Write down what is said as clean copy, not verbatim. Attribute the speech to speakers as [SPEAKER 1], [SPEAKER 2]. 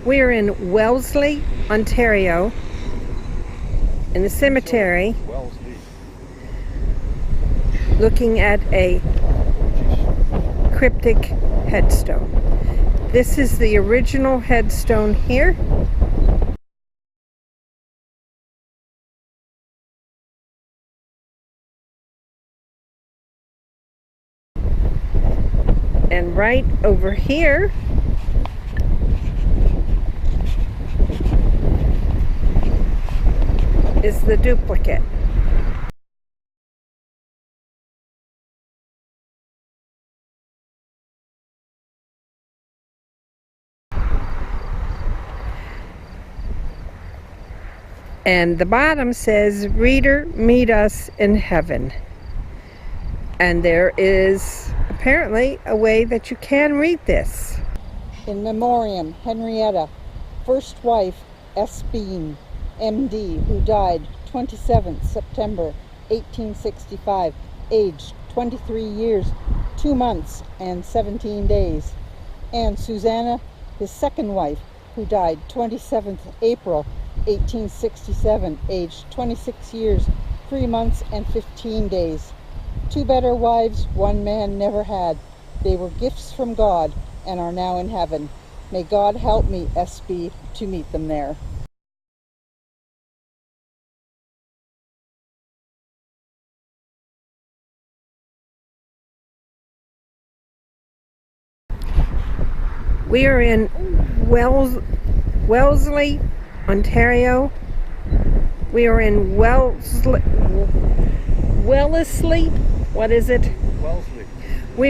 [SPEAKER 1] We're in Wellesley, Ontario, in the cemetery, looking at a cryptic headstone. This is the original headstone here. And right over here is the duplicate. And the bottom says, "Reader, meet us in heaven." And there is apparently a way that you can read this.
[SPEAKER 2] In memoriam, Henrietta, first wife, S. Bean, M.D., who died 27th September 1865, aged 23 years, 2 months and 17 days. And Susanna, his second wife, who died 27th April 1867, aged 26 years, 3 months and 15 days. 2 better wives one man never had. They were gifts from God and are now in heaven. May God help me, SB, to meet them there.
[SPEAKER 1] We are in Wellesley, Ontario. We are in Wellesley. What is it?
[SPEAKER 3] Wellesley.